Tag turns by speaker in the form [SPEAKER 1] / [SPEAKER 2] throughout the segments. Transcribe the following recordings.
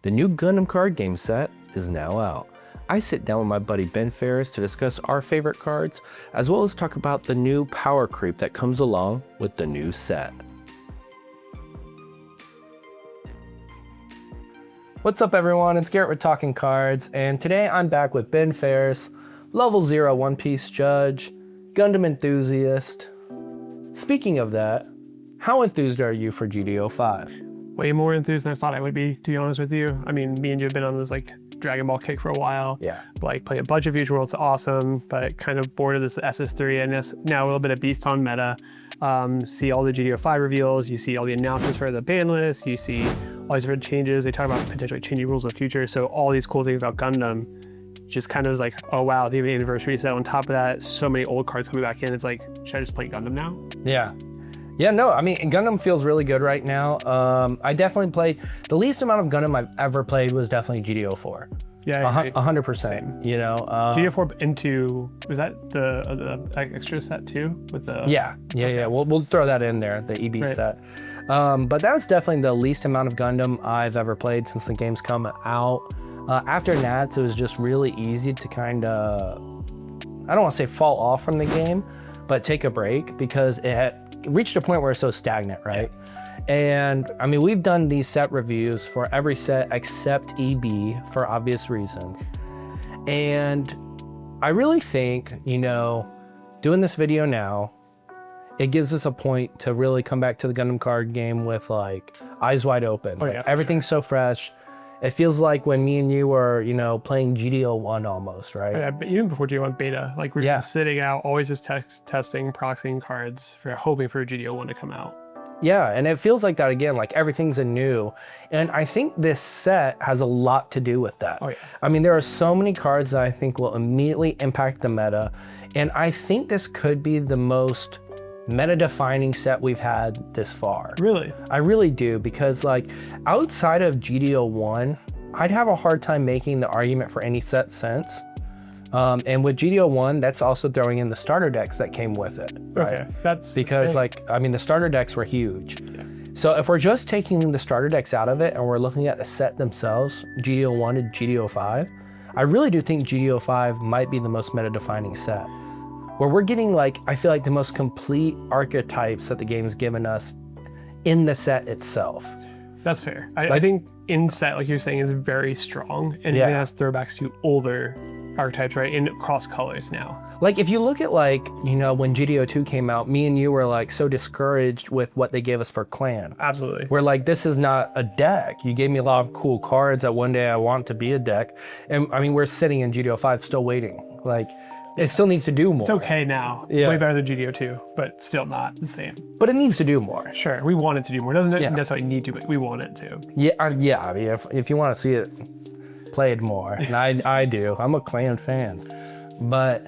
[SPEAKER 1] The new Gundam card game set is now out. I sit down with my buddy Ben Ferris to discuss our favorite cards, as well as talk about the new power creep that comes along with the new set. What's up everyone, it's Garrett with Talking Cards, and today I'm back with Ben Ferris, level 0 One Piece judge, Gundam enthusiast. Speaking of that, how enthused are you for GD05?
[SPEAKER 2] Way more enthused than I thought I would be, to be honest with you. I mean, me and you have been on this like Dragon Ball kick for a while.
[SPEAKER 1] Yeah.
[SPEAKER 2] Like play a bunch of Future Worlds, awesome, but kind of bored of this SS3 and now a little bit of Beast on meta. See all the GD05 reveals, you see all the announcements for the ban list, you see all these different changes. They talk about potentially changing rules in the future. So all these cool things about Gundam just kind of is like, oh wow, the anniversary set. On top of that, so many old cards coming back in. It's like, should I just play Gundam now?
[SPEAKER 1] Yeah. Yeah, no, I mean, Gundam feels really good right now. I definitely played, the least amount of Gundam I've ever played was definitely GD04.
[SPEAKER 2] Yeah,
[SPEAKER 1] 100%, you know.
[SPEAKER 2] GD04 into, was that the extra set too? With the
[SPEAKER 1] Yeah, we'll throw that in there, the EB set. But that was definitely the least amount of Gundam I've ever played since the game's come out. After Nats, it was just really easy to kind of, I don't want to say fall off from the game, but take a break because it had reached a point where it's so stagnant, right? And I mean, we've done these set reviews for every set except EB for obvious reasons. And I really think, you know, doing this video now, it gives us a point to really come back to the Gundam card game with like eyes wide open.
[SPEAKER 2] Oh, yeah,
[SPEAKER 1] everything's so fresh. It feels like when me and you were, you know, playing GD01 almost, right?
[SPEAKER 2] Yeah, but even before GD01 beta, like we're just sitting out, always just testing, proxying cards, hoping for GD01 to come out.
[SPEAKER 1] Yeah, and it feels like that again, like everything's anew. And I think this set has a lot to do with that.
[SPEAKER 2] Oh, yeah.
[SPEAKER 1] I mean, there are so many cards that I think will immediately impact the meta. And I think this could be the most meta-defining set we've had this far.
[SPEAKER 2] Really?
[SPEAKER 1] I really do, because like outside of GD01, I'd have a hard time making the argument for any set since. And with GD01, that's also throwing in the starter decks that came with it. Right?
[SPEAKER 2] Okay, that's
[SPEAKER 1] because like, I mean, the starter decks were huge.
[SPEAKER 2] Yeah.
[SPEAKER 1] So if we're just taking the starter decks out of it and we're looking at the set themselves, GD01 and GD05, I really do think GD05 might be the most meta-defining set. Where we're getting like, I feel like the most complete archetypes that the game's given us in the set itself.
[SPEAKER 2] That's fair. I think in set, like you're saying, is very strong and it has throwbacks to older archetypes, right? In cross colors now. Like
[SPEAKER 1] if you look at like, you know, when GD02 came out, me and you were like so discouraged with what they gave us for clan.
[SPEAKER 2] Absolutely.
[SPEAKER 1] We're like, this is not a deck. You gave me a lot of cool cards that one day I want to be a deck. And I mean, we're sitting in GD05 still waiting. Like, it still needs to do more.
[SPEAKER 2] It's okay now. Yeah. Way better than GD02, but still not the same.
[SPEAKER 1] But it needs to do more.
[SPEAKER 2] Sure, we want it to do more. It doesn't necessarily need to, but we want it to.
[SPEAKER 1] Yeah, I mean, if you want to see it played more, and I do. I'm a clan fan. But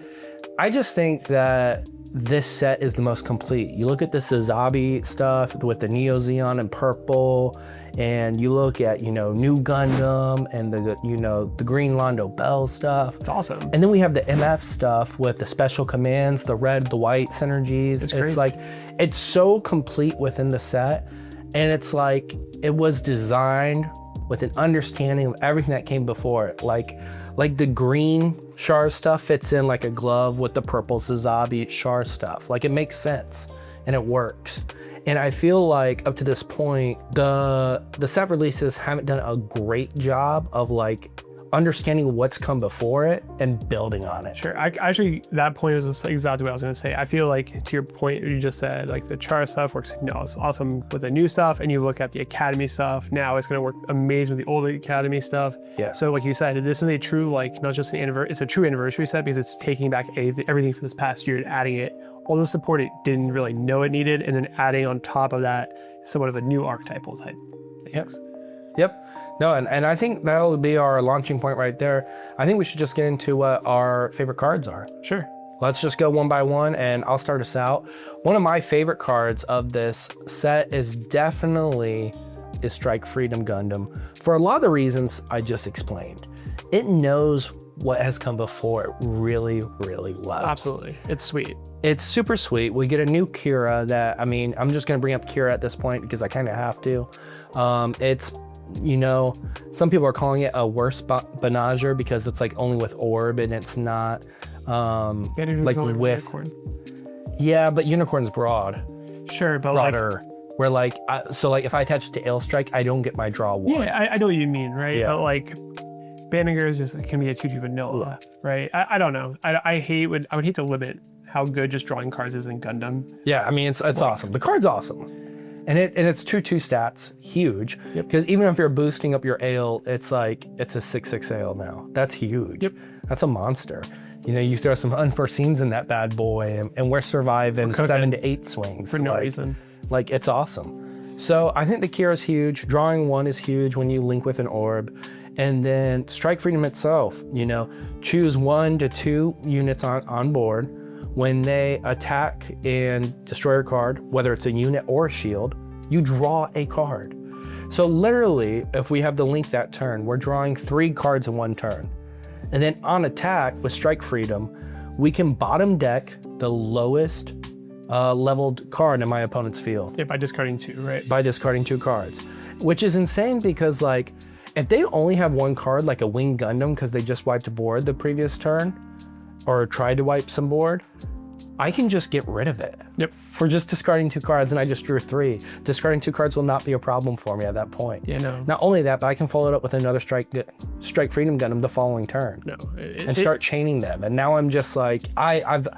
[SPEAKER 1] I just think that this set is the most complete. You look at the Sazabi stuff with the Neo Zeon in purple, and you look at, you know, New Gundam and the, you know, the Green Londo Bell stuff.
[SPEAKER 2] It's awesome.
[SPEAKER 1] And then we have the MF stuff with the special commands, the red, the white synergies. It's like, it's so complete within the set. And it's like, it was designed with an understanding of everything that came before it. Like the green Char stuff fits in like a glove with the purple Sazabi Char stuff. Like it makes sense and it works. And I feel like up to this point, the set releases haven't done a great job of like understanding what's come before it and building on it.
[SPEAKER 2] Sure, actually that point was exactly what I was gonna say. I feel like to your point, you just said like the Char stuff works, it's awesome with the new stuff, and you look at the Academy stuff, now it's gonna work amazing with the old Academy stuff.
[SPEAKER 1] Yeah.
[SPEAKER 2] So like you said, this is a true, like not just an anniversary, it's a true anniversary set because it's taking back everything from this past year and adding it, all the support it didn't really know it needed, and then adding on top of that somewhat of a new archetypal type.
[SPEAKER 1] Yes. Yep. No, and I think that'll be our launching point right there. I think we should just get into what our favorite cards are.
[SPEAKER 2] Sure.
[SPEAKER 1] Let's just go one by one, and I'll start us out. One of my favorite cards of this set is definitely Strike Freedom Gundam, for a lot of the reasons I just explained. It knows what has come before it really, really well.
[SPEAKER 2] Absolutely. It's sweet.
[SPEAKER 1] It's super sweet. We get a new Kira that, I mean, I'm just going to bring up Kira at this point because I kind of have to. It's you know, some people are calling it a worse Banager because it's like only with orb and it's not like with
[SPEAKER 2] unicorn.
[SPEAKER 1] Yeah, but unicorn's broad.
[SPEAKER 2] Sure, but
[SPEAKER 1] broader. Where like so like if I attach it to Ale Strike, I don't get my draw 1.
[SPEAKER 2] Yeah, I know what you mean, right?
[SPEAKER 1] Yeah.
[SPEAKER 2] But like Banninger is just can be a 2/2 vanilla, right? I don't know. I would hate to limit how good just drawing cards is in Gundam.
[SPEAKER 1] Yeah, I mean it's awesome. The card's awesome. And it's 2/2 stats, huge. Because even if you're boosting up your Ale, it's like it's a 6/6 Ale now. That's huge.
[SPEAKER 2] Yep.
[SPEAKER 1] That's a monster. You know, you throw some unforeseens in that bad boy, and we're surviving 7 to 8 swings
[SPEAKER 2] for no reason.
[SPEAKER 1] Like it's awesome. So I think the Kira's huge. Drawing 1 is huge when you link with an orb. And then Strike Freedom itself, you know, choose 1 to 2 units on board. When they attack and destroy a card, whether it's a unit or a shield, you draw a card. So literally, if we have the link that turn, we're drawing 3 cards in 1 turn. And then on attack with Strike Freedom, we can bottom deck the lowest leveled card in my opponent's field.
[SPEAKER 2] Yeah, by discarding 2, right?
[SPEAKER 1] By discarding 2 cards, which is insane because like, if they only have 1 card, like a Winged Gundam, because they just wiped a board the previous turn, or tried to wipe some board, I can just get rid of it.
[SPEAKER 2] Yep.
[SPEAKER 1] For just discarding 2 cards, and I just drew 3. Discarding 2 cards will not be a problem for me at that point.
[SPEAKER 2] Yeah, no.
[SPEAKER 1] Not only that, but I can follow it up with another Strike Freedom Gundam the following turn.
[SPEAKER 2] No.
[SPEAKER 1] And start chaining them. And now I'm just like, I've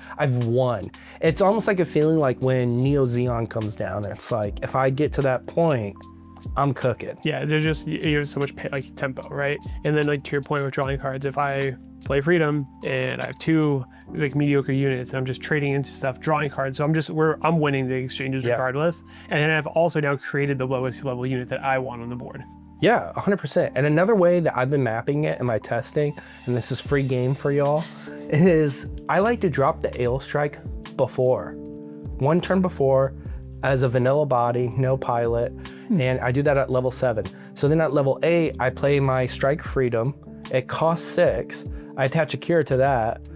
[SPEAKER 1] won. It's almost like a feeling like when Neo Zeon comes down. It's like, if I get to that point, I'm cooking.
[SPEAKER 2] Yeah, there's just you have so much like tempo, right? And then like to your point with drawing cards, if I play Freedom and I have 2 like mediocre units and I'm just trading into stuff, drawing cards, so I'm winning the exchanges regardless. And then I've also now created the lowest level unit that I want on the board.
[SPEAKER 1] Yeah, 100%. And another way that I've been mapping it in my testing, and this is free game for y'all, is I like to drop the Ale Strike before. 1 turn before, as a vanilla body, no pilot, and I do that at level 7. So then at level 8, I play my Strike Freedom. It costs 6. I attach a Kira to that.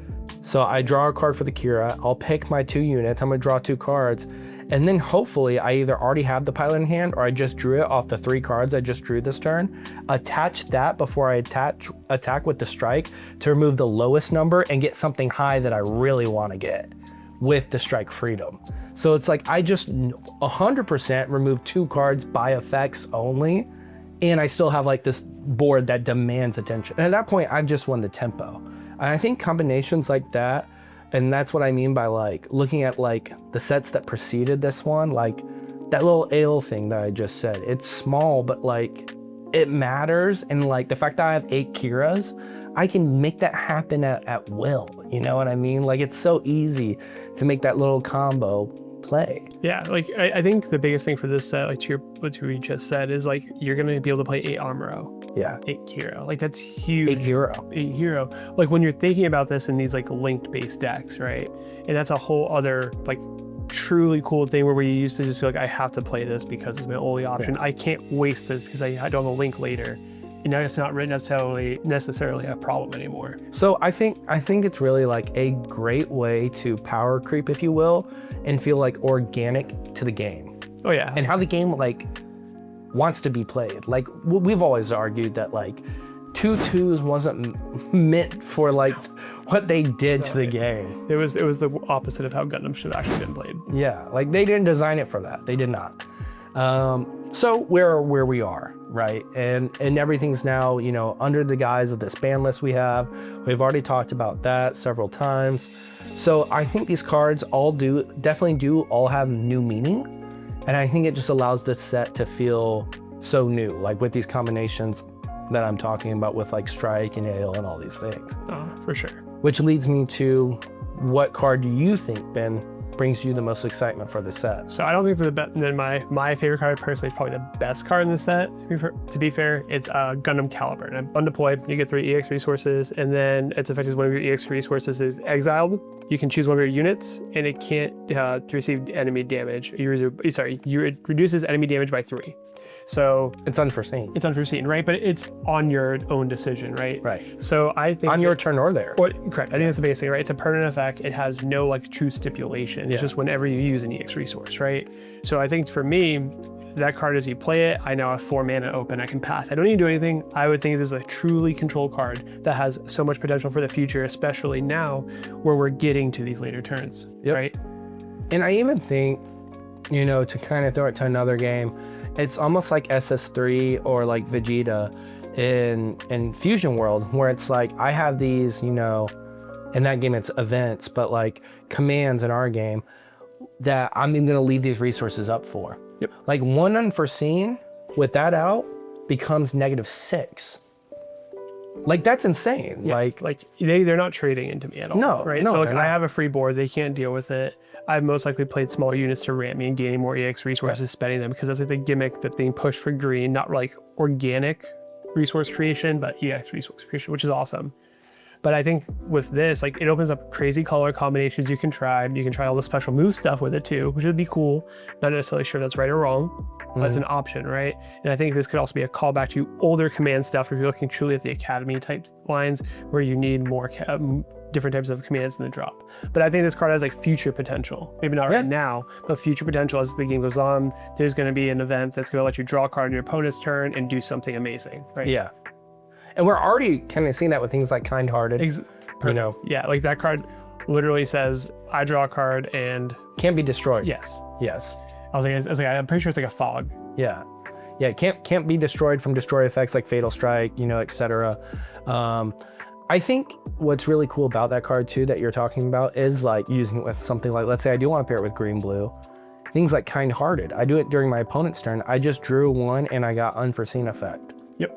[SPEAKER 1] So I draw a card for the Kira. I'll pick my 2 units. I'm gonna draw 2 cards. And then hopefully I either already have the pilot in hand or I just drew it off the 3 cards I just drew this turn. Attach that before I attack with the strike to remove the lowest number and get something high that I really wanna get with the Strike Freedom. So it's like I just 100% remove 2 cards by effects only, and I still have like this board that demands attention. And at that point, I've just won the tempo. And I think combinations like that, and that's what I mean by like looking at like the sets that preceded this one, like that little Ale thing that I just said, it's small, but like it matters. And like the fact that I have 8 Kiras, I can make that happen at will. You know what I mean? Like it's so easy to make that little combo play.
[SPEAKER 2] Yeah, like I think the biggest thing for this set, like to what we just said, is like you're gonna be able to play 8 Amuro.
[SPEAKER 1] Yeah.
[SPEAKER 2] 8 Kira. Like that's huge.
[SPEAKER 1] 8 hero.
[SPEAKER 2] 8 hero. Like when you're thinking about this in these like linked base decks, right? And that's a whole other like truly cool thing where we used to just feel like I have to play this because it's my only option. Yeah. I can't waste this because I don't have a link later. And now it's not necessarily a problem anymore.
[SPEAKER 1] So I think it's really like a great way to power creep, if you will, and feel like organic to the game.
[SPEAKER 2] Oh yeah.
[SPEAKER 1] And how the game like wants to be played. Like we've always argued that like 2/2s wasn't meant for like what they did to the game.
[SPEAKER 2] It was the opposite of how Gundam should have actually been played.
[SPEAKER 1] Yeah, like they didn't design it for that. They did not. So we're where we are, right? And everything's now, you know, under the guise of this ban list we have. We've already talked about that several times. So I think these cards definitely do all have new meaning. And I think it just allows this set to feel so new, like with these combinations that I'm talking about with like Strike and Ale and all these things.
[SPEAKER 2] Oh, for sure.
[SPEAKER 1] Which leads me to what card do you think, Ben, brings you the most excitement for the set?
[SPEAKER 2] So I don't think for the best. Then my favorite card personally is probably the best card in the set. To be fair, it's Gundam Calibarn. And undeployed, you get 3 EX resources, and then its effect is one of your EX resources is exiled. You can choose one of your units, and it can't receive enemy damage. It reduces enemy damage by 3. So
[SPEAKER 1] it's unforeseen.
[SPEAKER 2] It's unforeseen, right? But it's on your own decision, right?
[SPEAKER 1] Right.
[SPEAKER 2] So I think
[SPEAKER 1] on your turn or there.
[SPEAKER 2] Correct. I think that's the biggest thing, right? It's a permanent effect. It has no like true stipulation. It's just whenever you use an EX resource, right? So I think for me, that card, as you play it, I now have 4 mana open. I can pass. I don't need to do anything. I would think this is a truly controlled card that has so much potential for the future, especially now where we're getting to these later turns, right?
[SPEAKER 1] And I even think, you know, to kind of throw it to another game, it's almost like SS3 or like Vegeta in Fusion World, where it's like I have these, you know, in that game it's events, but like commands in our game that I'm even gonna leave these resources up for.
[SPEAKER 2] Yep.
[SPEAKER 1] Like one unforeseen with that out becomes -6. Like that's insane.
[SPEAKER 2] Yeah. Like they're not trading into me at all.
[SPEAKER 1] No,
[SPEAKER 2] right?
[SPEAKER 1] no,
[SPEAKER 2] So like
[SPEAKER 1] they're
[SPEAKER 2] I
[SPEAKER 1] not.
[SPEAKER 2] have a free board, they can't deal with it. I've most likely played smaller units to ramp me and gaining more EX resources, spending them, because that's like the gimmick that's being pushed for green, not like organic resource creation, but EX resource creation, which is awesome. But I think with this, like it opens up crazy color combinations you can try. You can try all the special move stuff with it too, which would be cool. Not necessarily sure that's right or wrong, but it's an option, right? And I think this could also be a callback to older command stuff if you're looking truly at the academy type lines where you need more different types of commands in the drop. But I think this card has like future potential. Maybe not right now, but future potential as the game goes on. There's going to be an event that's going to let you draw a card on your opponent's turn and do something amazing, right?
[SPEAKER 1] Yeah. And we're already kind of seeing that with things like Kind-Hearted. You know,
[SPEAKER 2] Yeah, like that card literally says, I draw a card and
[SPEAKER 1] can't be destroyed.
[SPEAKER 2] yes.
[SPEAKER 1] Yes.
[SPEAKER 2] I was like, I'm pretty sure it's like a fog.
[SPEAKER 1] Yeah. Yeah, can't be destroyed from destroy effects like Fatal Strike, you know, etc. I think what's really cool about that card too that you're talking about is like using it with something like, let's say I do want to pair it with green-blue. Things like Kind-Hearted. I do it during my opponent's turn. I just drew one and I got unforeseen effect.
[SPEAKER 2] Yep.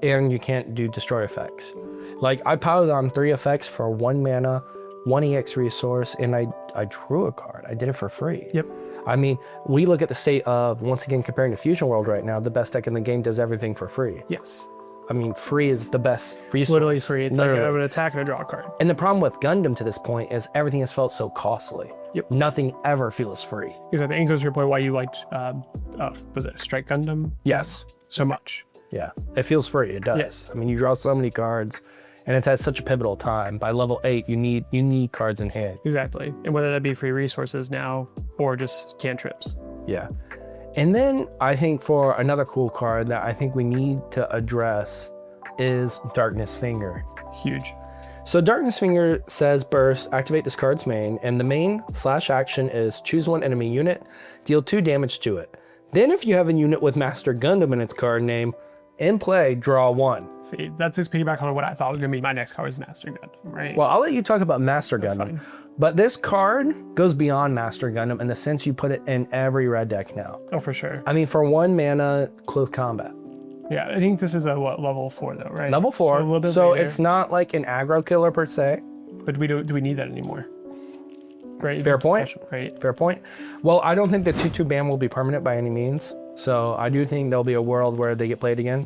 [SPEAKER 1] And you can't do destroy effects. Like I piled on 3 effects for 1 mana, 1 EX resource, and I drew a card. I did it for free.
[SPEAKER 2] Yep.
[SPEAKER 1] I mean, we look at the state of, once again, comparing to Fusion World right now, the best deck in the game does everything for free.
[SPEAKER 2] Yes.
[SPEAKER 1] I mean, free is the best resource.
[SPEAKER 2] Literally free. It's
[SPEAKER 1] Literally.
[SPEAKER 2] like I have an attack and a draw card.
[SPEAKER 1] And the problem with Gundam to this point is everything has felt so costly.
[SPEAKER 2] Yep.
[SPEAKER 1] Nothing ever feels free.
[SPEAKER 2] Because I think it goes to your point why you liked, was it Strike Gundam
[SPEAKER 1] Yes.
[SPEAKER 2] so much?
[SPEAKER 1] Yeah. It feels free. It does.
[SPEAKER 2] Yes.
[SPEAKER 1] I mean, you draw so many cards, and it's at such a pivotal time. By level 8, you need cards in hand.
[SPEAKER 2] Exactly. And whether that be free resources now or just cantrips.
[SPEAKER 1] Yeah. And then I think for another cool card that I think we need to address is Darkness Finger.
[SPEAKER 2] Huge.
[SPEAKER 1] So Darkness Finger says burst, activate this card's main, and the main / action is choose 1 enemy unit, deal 2 damage to it. Then if you have a unit with Master Gundam in its card name, in play, draw 1.
[SPEAKER 2] See, that's just piggyback on what I thought was going to be my next card was Master Gundam, right?
[SPEAKER 1] Well, I'll let you talk about Master Gundam,
[SPEAKER 2] fine.
[SPEAKER 1] but this card goes beyond Master Gundam in the sense you put it in every red deck now.
[SPEAKER 2] Oh, for sure.
[SPEAKER 1] I mean, for 1 mana, close combat.
[SPEAKER 2] Yeah, I think this is a level 4 though, right?
[SPEAKER 1] Level 4,
[SPEAKER 2] So, a little bit
[SPEAKER 1] so
[SPEAKER 2] later.
[SPEAKER 1] it's not like an aggro killer per se.
[SPEAKER 2] But do we need that anymore? Right.
[SPEAKER 1] Fair point.
[SPEAKER 2] Right.
[SPEAKER 1] Fair point. Well, I don't think the 2/2 ban will be permanent by any means. So I do think there'll be a world where they get played again.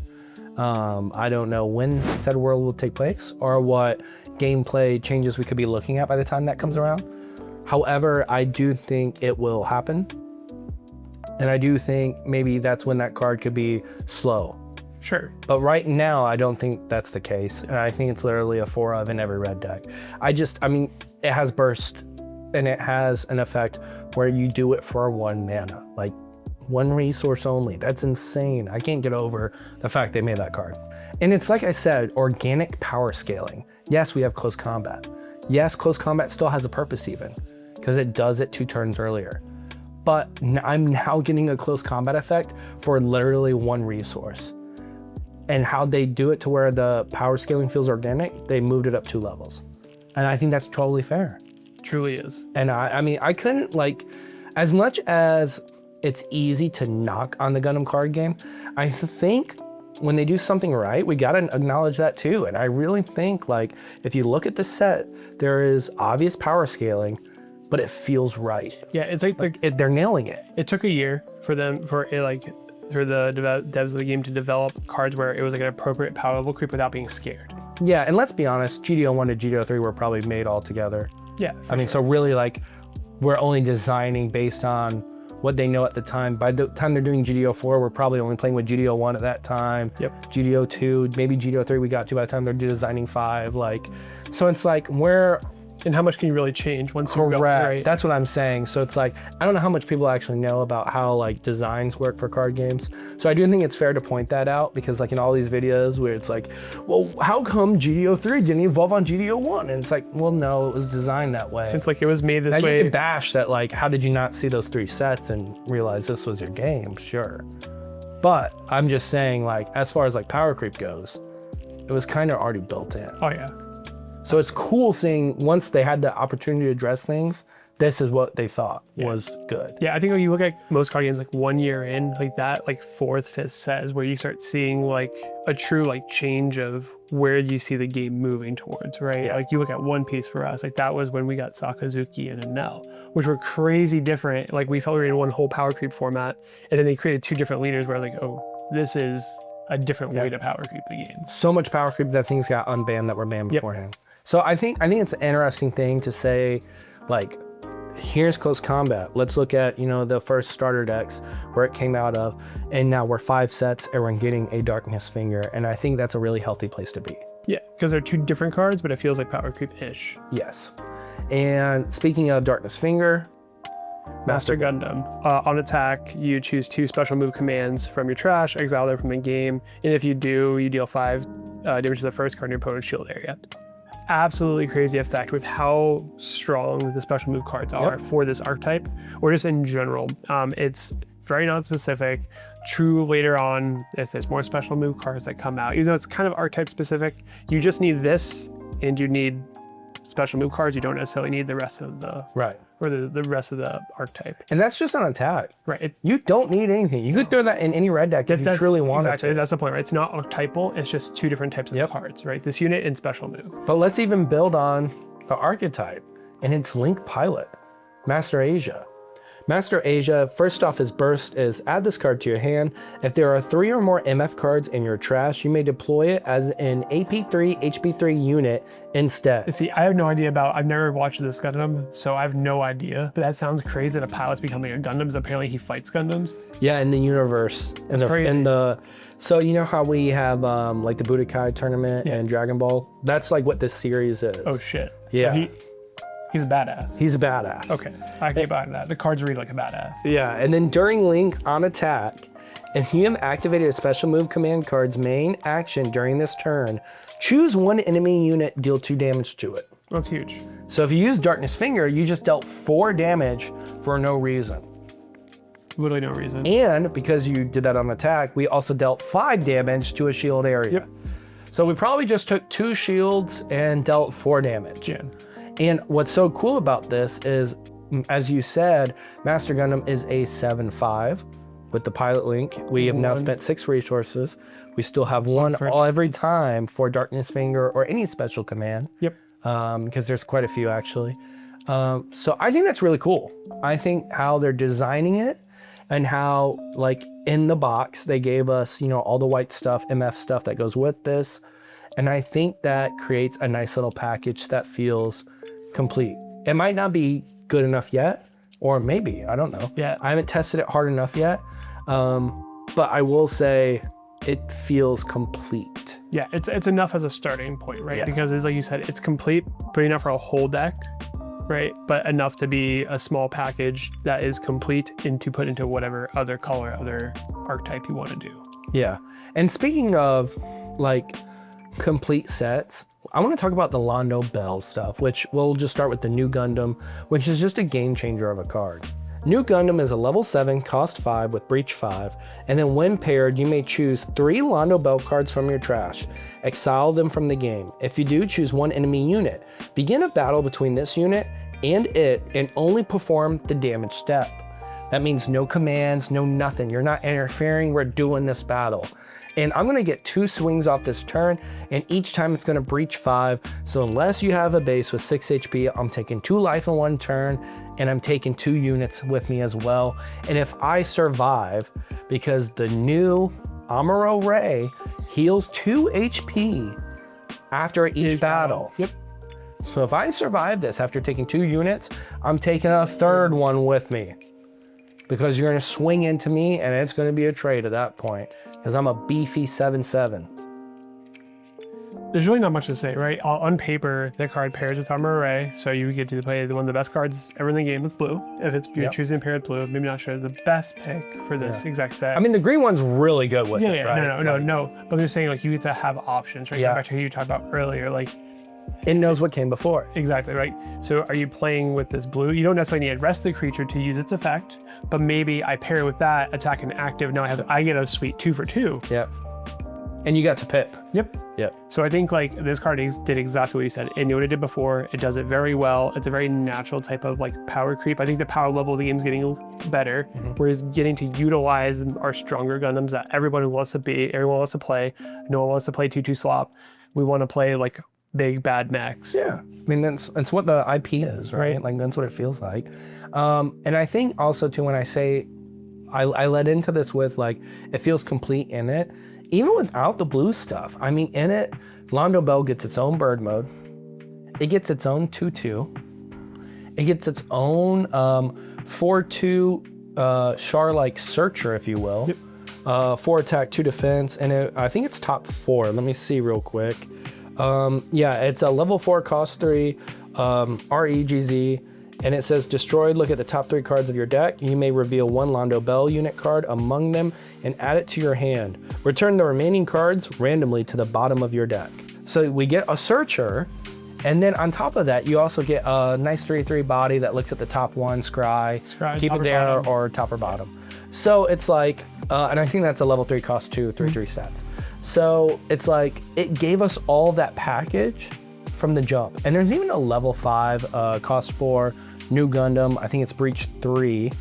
[SPEAKER 1] I don't know when said world will take place or what gameplay changes we could be looking at by the time that comes around. However, I do think it will happen. And I do think maybe that's when that card could be slow.
[SPEAKER 2] Sure.
[SPEAKER 1] But right now, I don't think that's the case. And I think it's literally a 4 of in every red deck. I mean, it has burst and it has an effect where you do it for 1 mana, like 1 resource only. That's insane. I can't get over the fact they made that card. And it's like I said, organic power scaling. Yes, we have close combat. Yes, close combat still has a purpose even because it does it 2 turns earlier. But I'm now getting a close combat effect for literally 1 resource. And how they do it to where the power scaling feels organic, they moved it up 2 levels. And I think that's totally fair.
[SPEAKER 2] Truly is.
[SPEAKER 1] And I mean, I couldn't like, as much as it's easy to knock on the Gundam card game, I think when they do something right, we gotta acknowledge that too. And I really think like, if you look at the set, there is obvious power scaling, but it feels right.
[SPEAKER 2] Yeah, it's like
[SPEAKER 1] They're nailing it.
[SPEAKER 2] it took a year for the devs of the game to develop cards where it was like an appropriate power level creep without being scared.
[SPEAKER 1] Yeah, and let's be honest, GD01 to GD03 were probably made all together.
[SPEAKER 2] Yeah.
[SPEAKER 1] I mean, so really like, we're only designing based on what they know at the time. By the time they're doing GD04, we're probably only playing with GD01 at that time.
[SPEAKER 2] Yep.
[SPEAKER 1] GD02, maybe GD03 we got to by the time they're designing 5. Like, so it's like we're
[SPEAKER 2] And how much can you really change once you go,
[SPEAKER 1] Correct.
[SPEAKER 2] right?
[SPEAKER 1] That's what I'm saying. So it's like, I don't know how much people actually know about how like designs work for card games. So I do think it's fair to point that out, because like in all these videos where it's like, well, how come GD03 didn't evolve on GD01? And it's like, well, no, it was designed that way.
[SPEAKER 2] It's like it was made this
[SPEAKER 1] Now
[SPEAKER 2] way.
[SPEAKER 1] you can bash that, like, how did you not see those 3 sets and realize this was your game? Sure. But I'm just saying, like, as far as like power creep goes, it was kind of already built in.
[SPEAKER 2] Oh yeah.
[SPEAKER 1] So it's cool seeing once they had the opportunity to address things, this is what they thought was good.
[SPEAKER 2] Yeah, I think when you look at most card games, like 1 year in, like that, like 4th, 5th set is where you start seeing like a true like change of where you see the game moving towards, right?
[SPEAKER 1] Yeah.
[SPEAKER 2] Like you look at One Piece for us, like that was when we got Sakazuki and Enel, which were crazy different. Like we felt we were in one whole power creep format, and then they created 2 different leaders where like, oh, this is a different way to power creep the game.
[SPEAKER 1] So much power creep that things got unbanned that were banned beforehand. So I think it's an interesting thing to say, like, here's close combat. Let's look at, you know, the first starter decks where it came out of, and now we're 5 sets and we're getting a Darkness Finger, and I think that's a really healthy place to be.
[SPEAKER 2] Yeah, because they're 2 different cards, but it feels like power creep-ish.
[SPEAKER 1] Yes. And speaking of Darkness Finger,
[SPEAKER 2] Master Gundam. On attack, you choose 2 special move commands from your trash, exile them from the game, and if you do, you deal 5 damage to the first card in your opponent's shield area. Absolutely crazy effect with how strong the special move cards are for this archetype, or just in general. It's very non-specific. True later on, if there's more special move cards that come out, even though it's kind of archetype specific, you just need this, and you need special move cards. You don't necessarily need the rest of the or the rest of the archetype.
[SPEAKER 1] And that's just on attack.
[SPEAKER 2] Right.
[SPEAKER 1] You don't need anything. You could throw that in any red deck if you truly wanted to.
[SPEAKER 2] That's the point, right? It's not archetypal. It's just 2 different types of cards, right? This unit and special move.
[SPEAKER 1] But let's even build on the archetype, and it's Link Pilot, Master Asia. Master Asia, first off, his burst is add this card to your hand. If there are 3 or more MF cards in your trash, you may deploy it as an AP3, HP3 unit instead.
[SPEAKER 2] See, I have no idea I've never watched this Gundam, so I have no idea. But that sounds crazy that a pilot's becoming a Gundam, because apparently he fights Gundams.
[SPEAKER 1] Yeah, in the universe. So you know how we have like the Budokai tournament and Dragon Ball? That's like what this series is.
[SPEAKER 2] Oh shit.
[SPEAKER 1] Yeah.
[SPEAKER 2] So he's a badass.
[SPEAKER 1] He's a badass.
[SPEAKER 2] Okay, I can buy that. The cards read like a badass.
[SPEAKER 1] Yeah, and then during Link on attack, if you have activated a special move command card's main action during this turn, choose 1 enemy unit, deal 2 damage to it.
[SPEAKER 2] That's huge.
[SPEAKER 1] So if you use Darkness Finger, you just dealt 4 damage for no reason.
[SPEAKER 2] Literally no reason.
[SPEAKER 1] And because you did that on attack, we also dealt 5 damage to a shield area.
[SPEAKER 2] Yep.
[SPEAKER 1] So we probably just took 2 shields and dealt 4 damage.
[SPEAKER 2] Yeah.
[SPEAKER 1] And what's so cool about this is, as you said, Master Gundam is a 7/5 with the Pilot Link. We have now spent 6 resources. We still have 1 every time for Darkness Finger or any special command.
[SPEAKER 2] Yep.
[SPEAKER 1] Because there's quite a few actually. So I think that's really cool. I think how they're designing it, and how, like, in the box they gave us, you know, all the white stuff, MF stuff that goes with this. And I think that creates a nice little package that feels complete. It might not be good enough yet, or maybe, I don't know.
[SPEAKER 2] Yeah.
[SPEAKER 1] I haven't tested it hard enough yet. But I will say it feels complete.
[SPEAKER 2] Yeah, it's enough as a starting point, right?
[SPEAKER 1] Yeah.
[SPEAKER 2] Because it's like you said, it's complete, but enough for a whole deck, right? But enough to be a small package that is complete and to put into whatever other color, other archetype you want to do.
[SPEAKER 1] Yeah. And speaking of, like, complete sets, I want to talk about the Londo Bell stuff, which we'll just start with the New Gundam, which is just a game changer of a card. New Gundam is a level 7, cost 5 with breach 5, and then when paired, you may choose 3 Londo Bell cards from your trash. Exile them from the game. If you do, choose 1 enemy unit. Begin a battle between this unit and it, and only perform the damage step. That means no commands, no nothing. You're not interfering, we're doing this battle. And I'm gonna get 2 swings off this turn, and each time it's gonna breach 5. So unless you have a base with 6 HP, I'm taking 2 life in 1 turn, and I'm taking 2 units with me as well. And if I survive, because the new Amuro Ray heals 2 HP after each battle.
[SPEAKER 2] Yep.
[SPEAKER 1] So if I survive this after taking 2 units, I'm taking a 3rd one with me. Because you're gonna swing into me, and it's gonna be a trade at that point, because I'm a beefy 7/7.
[SPEAKER 2] There's really not much to say, right? On paper, the card pairs with Armor Array, so you get to play one of the best cards ever in the game with blue. If it's you're choosing to pair with blue, maybe not sure the best pick for this exact set.
[SPEAKER 1] I mean, the green one's really good with it, right?
[SPEAKER 2] No. But I'm just saying, like, you get to have options, right?
[SPEAKER 1] Yeah.
[SPEAKER 2] Back to who you talked about earlier, like.
[SPEAKER 1] It knows what came before.
[SPEAKER 2] Exactly, right? So are you playing with this blue? You don't necessarily need to rest the creature to use its effect, but maybe I pair with that, attack and active, now I get a sweet 2 for 2.
[SPEAKER 1] Yep. And you got to pip.
[SPEAKER 2] Yep.
[SPEAKER 1] Yep.
[SPEAKER 2] So I think like this card did exactly what you said. It knew what it did before. It does it very well. It's a very natural type of like power creep. I think the power level of the game is getting better. Whereas getting to utilize our stronger Gundams that everybody wants to be, everyone wants to play. No one wants to play 2/2 slop. We want to play like big bad mechs.
[SPEAKER 1] Yeah. I mean, that's what the IP is, right? Like that's what it feels like. And I think also too, when I say I led into this with like, it feels complete in it. Even without the blue stuff, I mean, in it, Londo Bell gets its own bird mode. It gets its own 2/2. It gets its own 4/2 Char-like searcher, if you will. 4 attack, 2 defense, and I think it's top 4. Let me see real quick. Yeah, it's a level 4 cost 3 REGZ. And it says, destroyed, look at the top 3 cards of your deck. You may reveal 1 Londo Bell unit card among them and add it to your hand. Return the remaining cards randomly to the bottom of your deck. So we get a searcher, and then on top of that, you also get a nice 3/3 body that looks at the top 1, scry keep it there, or top or bottom. So it's like, and I think that's a level 3 cost 2, 3/3 stats. So it's like, it gave us all that package from the jump. And there's even a level 5 cost 4 new Gundam. I think it's Breach 3.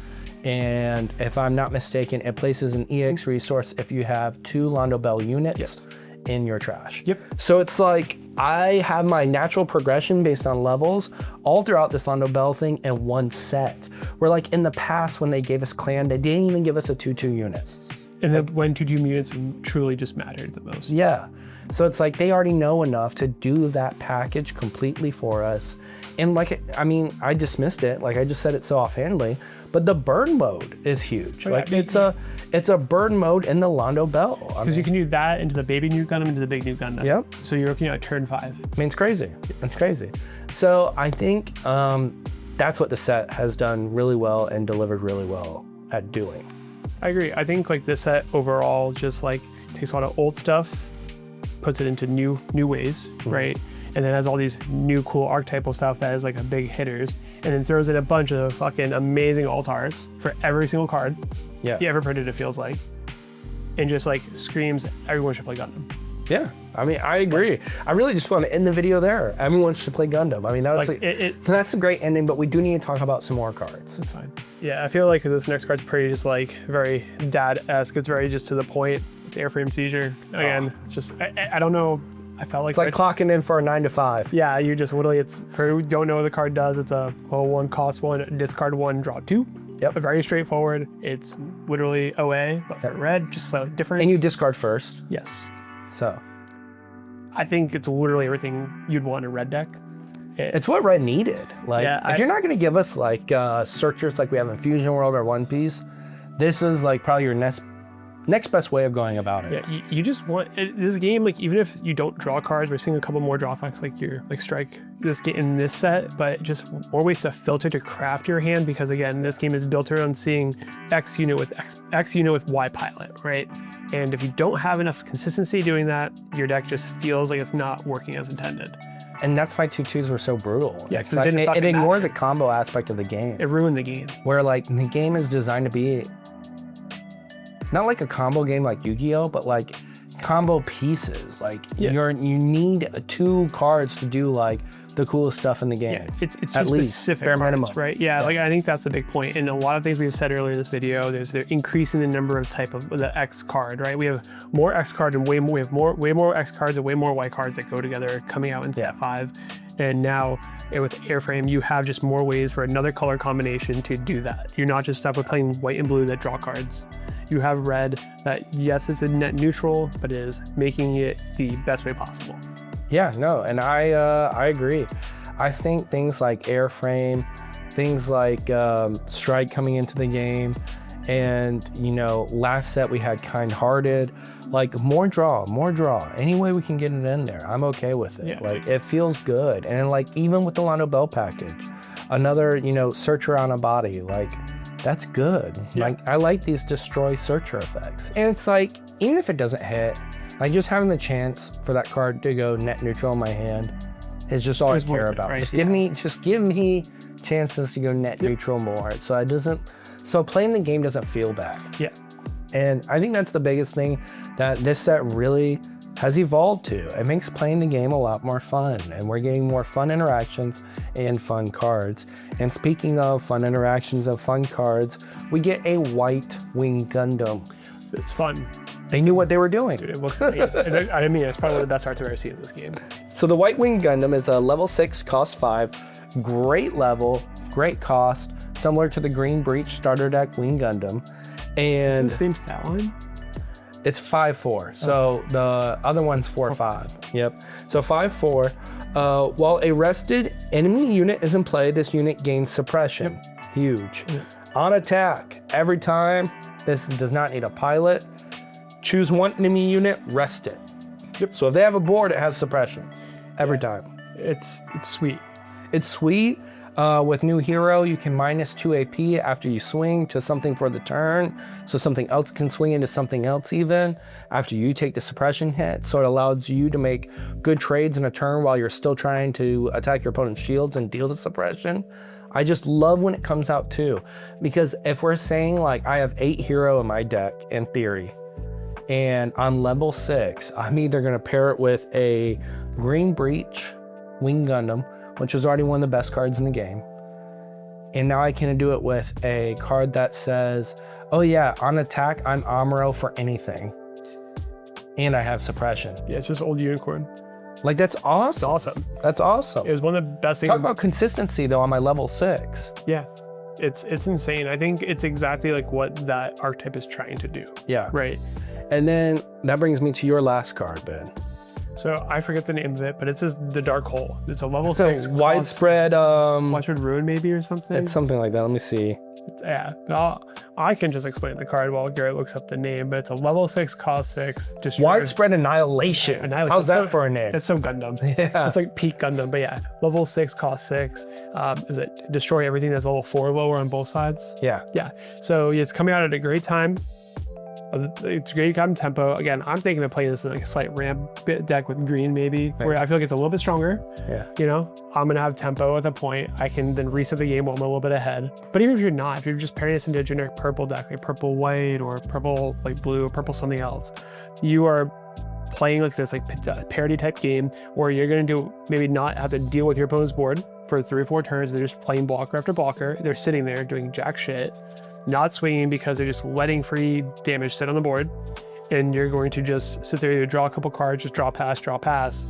[SPEAKER 1] And if I'm not mistaken, it places an EX resource if you have 2 Londo Bell units in your trash.
[SPEAKER 2] Yep.
[SPEAKER 1] So it's like, I have my natural progression based on levels all throughout this Londo Bell thing in one set. Where like in the past, when they gave us clan, they didn't even give us a 2/2 unit.
[SPEAKER 2] And then when 2/2 units truly just mattered the most.
[SPEAKER 1] Yeah. So it's like they already know enough to do that package completely for us. And like, I mean, I dismissed it. Like I just said it so offhandedly, but the burn mode is huge. Like it's a burn mode in the Londo Bell.
[SPEAKER 2] Because you can do that into the baby new Gundam, into the big new Gundam.
[SPEAKER 1] Yep.
[SPEAKER 2] So you're looking at turn 5.
[SPEAKER 1] I mean, it's crazy. It's crazy. So I think that's what the set has done really well and delivered really well at doing.
[SPEAKER 2] I agree. I think like this set overall just like takes a lot of old stuff, puts it into new ways, right? And then has all these new cool archetypal stuff that is like a big hitters, and then throws in a bunch of fucking amazing alt arts for every single card you ever printed, it feels like, and just like screams everyone should play Gundam.
[SPEAKER 1] Yeah, I mean, I agree. I really just want to end the video there. Everyone should play Gundam. I mean, that's like, that's a great ending, but we do need to talk about some more cards.
[SPEAKER 2] That's fine. Yeah, I feel like this next card's pretty just like very dad-esque. It's very just to the point. It's Airframe Seizure. Again, it's just, I don't know. I felt like
[SPEAKER 1] it's like clocking in for a 9 to 5.
[SPEAKER 2] Yeah, you just literally, it's for who don't know what the card does. It's a level 1, cost 1, discard 1, draw 2. Yep. Very straightforward. It's literally OA, but for red, just slightly different.
[SPEAKER 1] And you discard first.
[SPEAKER 2] Yes.
[SPEAKER 1] So
[SPEAKER 2] I think it's literally everything you'd want in a red deck.
[SPEAKER 1] It's what red needed. Like, if you're not going to give us like searchers like we have in Fusion World or One Piece, this is like probably your next best way of going about it.
[SPEAKER 2] Yeah, you just want this game. Like even if you don't draw cards, we're seeing a couple more draw effects like your strike this game in this set, but just more ways to filter to craft your hand, because again, this game is built around seeing X unit with X unit with Y pilot, right? And if you don't have enough consistency doing that, your deck just feels like it's not working as intended.
[SPEAKER 1] And that's why 2/2s were so brutal.
[SPEAKER 2] Yeah, because
[SPEAKER 1] it ignored the combo aspect of the game.
[SPEAKER 2] It ruined the game.
[SPEAKER 1] Where like the game is designed to be not like a combo game like Yu-Gi-Oh, but like combo pieces. Like you need 2 cards to do like the coolest stuff in the game.
[SPEAKER 2] Yeah, it's at least specific
[SPEAKER 1] bare
[SPEAKER 2] cards,
[SPEAKER 1] minimum.
[SPEAKER 2] right? Yeah, like I think that's the big point. And a lot of things we've said earlier in this video, they're increasing the number of type of the X card, right? We have more X cards and way more X cards and way more Y cards that go together coming out in set 5. And now with Airframe, you have just more ways for another color combination to do that. You're not just stuck with playing white and blue that draw cards. You have red that, yes, is a net neutral, but is making it the best way possible.
[SPEAKER 1] Yeah, no, and I agree. I think things like Airframe, things like Strike coming into the game, And, you know, last set we had Kind-Hearted. Like, more draw. Any way we can get it in there, I'm okay with it.
[SPEAKER 2] Yeah.
[SPEAKER 1] Like, it feels good. And like, even with the Lando Bell package, another, you know, Searcher on a body, like, that's good.
[SPEAKER 2] Yeah.
[SPEAKER 1] Like, I like these destroy Searcher effects. And it's like, even if it doesn't hit, like, just having the chance for that card to go net neutral in my hand is just all I care about.
[SPEAKER 2] Right?
[SPEAKER 1] Just give me chances to go net neutral more. So playing the game doesn't feel bad.
[SPEAKER 2] Yeah.
[SPEAKER 1] And I think that's the biggest thing that this set really has evolved to. It makes playing the game a lot more fun, and we're getting more fun interactions and fun cards. And speaking of fun interactions and fun cards, we get a White Wing Gundam.
[SPEAKER 2] It's fun.
[SPEAKER 1] They knew what they were doing.
[SPEAKER 2] Dude, it looks amazing. I mean, it's probably one of the best arts I've ever seen in this game.
[SPEAKER 1] So the White Wing Gundam is a level 6, cost 5, great level, great cost, similar to the Green Breach starter deck Wing Gundam. And
[SPEAKER 2] The same stat line?
[SPEAKER 1] it's 5/4. So the other one's 4/5. Yep. So 5/4. While a rested enemy unit is in play, this unit gains suppression. Huge. On attack, every time, this does not need a pilot. Choose one enemy unit, rest it. Yep. So if they have a board, it has suppression every time.
[SPEAKER 2] It's sweet.
[SPEAKER 1] It's sweet. With new hero, you can -2 AP after you swing to something for the turn, so something else can swing into something else even after you take the suppression hit. So it allows you to make good trades in a turn while you're still trying to attack your opponent's shields and deal the suppression. I just love when it comes out too, because if we're saying like I have 8 hero in my deck in theory, and on level 6, I'm either gonna pair it with a Green Breach Wing Gundam, which is already one of the best cards in the game. And now I can do it with a card that says, oh yeah, on attack, I'm Amuro for anything. And I have suppression.
[SPEAKER 2] Yeah, it's just old unicorn.
[SPEAKER 1] Like, that's awesome.
[SPEAKER 2] It's awesome.
[SPEAKER 1] That's awesome.
[SPEAKER 2] It was one of the best things.
[SPEAKER 1] Talk about consistency though on my level 6.
[SPEAKER 2] Yeah, it's insane. I think it's exactly like what that archetype is trying to do.
[SPEAKER 1] Yeah.
[SPEAKER 2] Right.
[SPEAKER 1] And then that brings me to your last card, Ben.
[SPEAKER 2] So I forget the name of it, but it says the Dark Hole. It's a level 6.
[SPEAKER 1] Widespread,
[SPEAKER 2] Widespread Ruin maybe or something?
[SPEAKER 1] It's something like that. Let me see.
[SPEAKER 2] Yeah, I can just explain the card while Garrett looks up the name, but it's a level 6, cost 6.
[SPEAKER 1] Widespread Annihilation. How's that for a name?
[SPEAKER 2] It's so Gundam.
[SPEAKER 1] Yeah.
[SPEAKER 2] It's like peak Gundam, but yeah, level 6, cost 6. Is it destroy everything that's level 4 lower on both sides?
[SPEAKER 1] Yeah.
[SPEAKER 2] Yeah. So it's coming out at a great time. It's great time tempo. Again, I'm thinking of playing this in like a slight ramp deck with green maybe, where I feel like it's a little bit stronger.
[SPEAKER 1] Yeah.
[SPEAKER 2] You know, I'm gonna have tempo at the point. I can then reset the game while I'm a little bit ahead. But even if you're not, if you're just pairing this into a generic purple deck, like purple white or purple like blue or purple something else, you are playing like this like parity type game where you're gonna do maybe not have to deal with your opponent's board for 3 or 4 turns. They're just playing blocker after blocker. They're sitting there doing jack shit, not swinging because they're just letting free damage sit on the board. And you're going to just sit there, either draw a couple cards, just draw pass,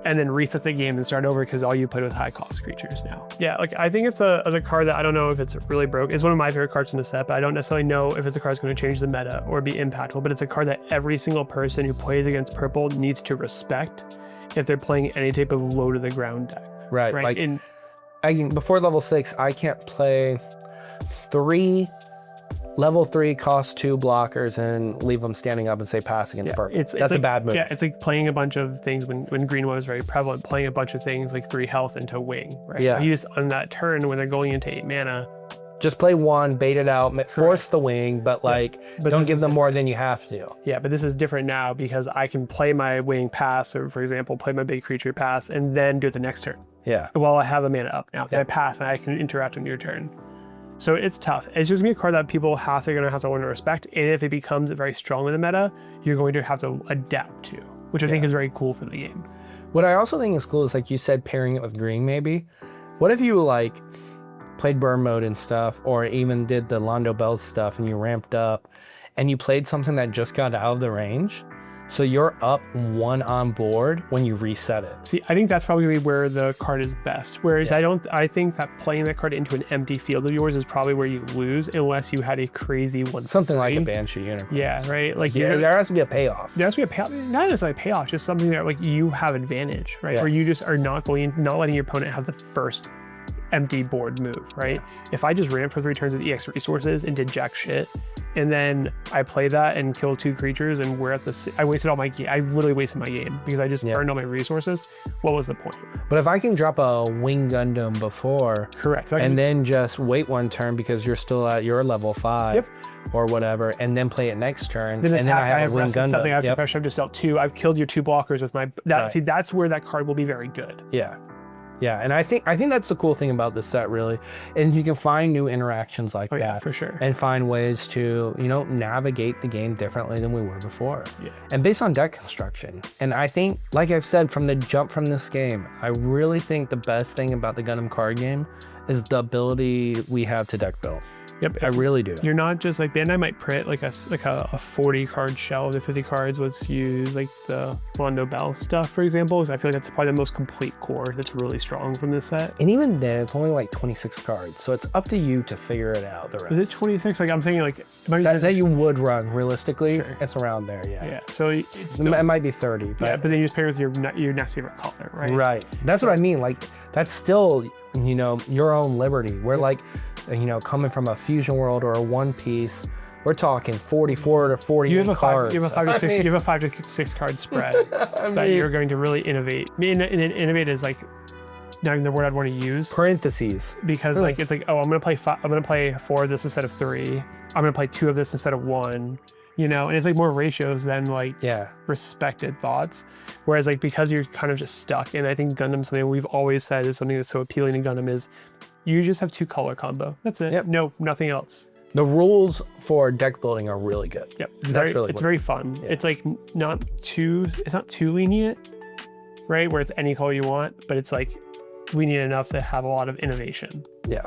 [SPEAKER 2] and then reset the game and start over because all you played with high cost creatures now. Yeah, like I think it's a card that I don't know if it's really broke. It's one of my favorite cards in the set, but I don't necessarily know if it's a card that's going to change the meta or be impactful. But it's a card that every single person who plays against purple needs to respect if they're playing any type of low to the ground deck.
[SPEAKER 1] Right. Like before level 6, I can't play 3 level 3 cost 2 blockers and leave them standing up and say pass against purple. That's
[SPEAKER 2] like,
[SPEAKER 1] a bad move.
[SPEAKER 2] Yeah, it's like playing a bunch of things when green was very prevalent, playing a bunch of things like 3 health into wing, right?
[SPEAKER 1] Yeah.
[SPEAKER 2] You just on that turn when they're going into 8 mana,
[SPEAKER 1] just play 1, bait it out, force the wing, but don't give them more than you have to.
[SPEAKER 2] Yeah, but this is different now because I can play my wing pass, or for example, play my big creature pass, and then do it the next turn.
[SPEAKER 1] Yeah.
[SPEAKER 2] While I have the mana up now. Then I pass and I can interact on your turn. So it's tough. It's just gonna be a card that people gonna have to learn to respect. And if it becomes very strong in the meta, you're going to have to adapt to, which I think is very cool for the game.
[SPEAKER 1] What I also think is cool is, like you said, pairing it with green maybe. What if you like played burn mode and stuff, or even did the Lando Bell stuff and you ramped up and you played something that just got out of the range? So you're up 1 on board when you reset it.
[SPEAKER 2] See, I think that's probably where the card is best. Whereas I think that playing that card into an empty field of yours is probably where you lose, unless you had a crazy one.
[SPEAKER 1] Something like a Banshee Unicorn.
[SPEAKER 2] Yeah, right? Like
[SPEAKER 1] there has to be a payoff.
[SPEAKER 2] There has to be a payoff, not necessarily a payoff, just something that like you have advantage, right? Where you just are not letting your opponent have the first empty board move, right? If I just ran for 3 turns with EX resources and did jack shit, and then I play that and kill 2 creatures and we're at the, I wasted all my, I literally wasted my game because I just burned all my resources. What was the point?
[SPEAKER 1] But if I can drop a Wing Gundam before,
[SPEAKER 2] correct, so
[SPEAKER 1] and then just wait 1 turn because you're still at your level 5 or whatever, and then play it next turn,
[SPEAKER 2] then
[SPEAKER 1] and then I have a Wing Gundam.
[SPEAKER 2] Something I have pressure. I've just dealt 2. I've killed your 2 blockers with my. See, that's where that card will be very good.
[SPEAKER 1] Yeah, and I think that's the cool thing about this set, really, is you can find new interactions like that,
[SPEAKER 2] yeah, for sure,
[SPEAKER 1] and find ways to navigate the game differently than we were before.
[SPEAKER 2] Yeah.
[SPEAKER 1] And based on deck construction. And I think, like I've said from the jump from this game, I really think the best thing about the Gundam card game is the ability we have to deck build.
[SPEAKER 2] Yep,
[SPEAKER 1] I really do.
[SPEAKER 2] You're not just like Bandai might print like a 40 card shell of the 50 cards. Let's use like the Rondo Bell stuff, for example, because I feel like that's probably the most complete core that's really strong from this set.
[SPEAKER 1] And even then, it's only like 26 cards, so it's up to you to figure it out. The rest.
[SPEAKER 2] Is it 26? Like I'm saying, like
[SPEAKER 1] that you would run realistically. Sure. It's around there, yeah.
[SPEAKER 2] So
[SPEAKER 1] it might be 30. But
[SPEAKER 2] but then you just pair with your next favorite color, right?
[SPEAKER 1] Right. That's what I mean. Like that's still your own liberty. We're like. Coming from a Fusion World or a One Piece, we're talking 44 to 40 cards.
[SPEAKER 2] You have a 5 to 6 card spread that you're going to really innovate. Innovate is like not even the word I'd want to use.
[SPEAKER 1] Parentheses.
[SPEAKER 2] Because like it's like, oh, I'm gonna play 4 of this instead of 3. I'm gonna play 2 of this instead of 1. And it's like more ratios than like respected thoughts. Whereas like because you're kind of just stuck, and I think Gundam, something we've always said is something that's so appealing to Gundam is you just have 2 color combo. That's it.
[SPEAKER 1] Yep.
[SPEAKER 2] No, nothing else.
[SPEAKER 1] The rules for deck building are really good.
[SPEAKER 2] Yep. It's very fun. Yeah. It's like it's not too lenient, right? Where it's any color you want, but it's like lenient enough to have a lot of innovation.
[SPEAKER 1] Yeah.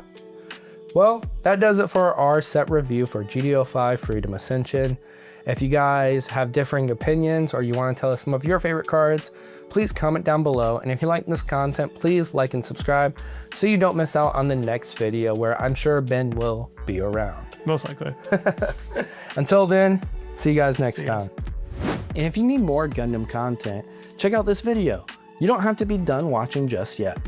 [SPEAKER 1] Well, that does it for our set review for GD05 Freedom Ascension. If you guys have differing opinions or you want to tell us some of your favorite cards, please comment down below. And if you like this content, please like and subscribe so you don't miss out on the next video where I'm sure Ben will be around.
[SPEAKER 2] Most likely.
[SPEAKER 1] Until then, see you guys next time. And if you need more Gundam content, check out this video. You don't have to be done watching just yet.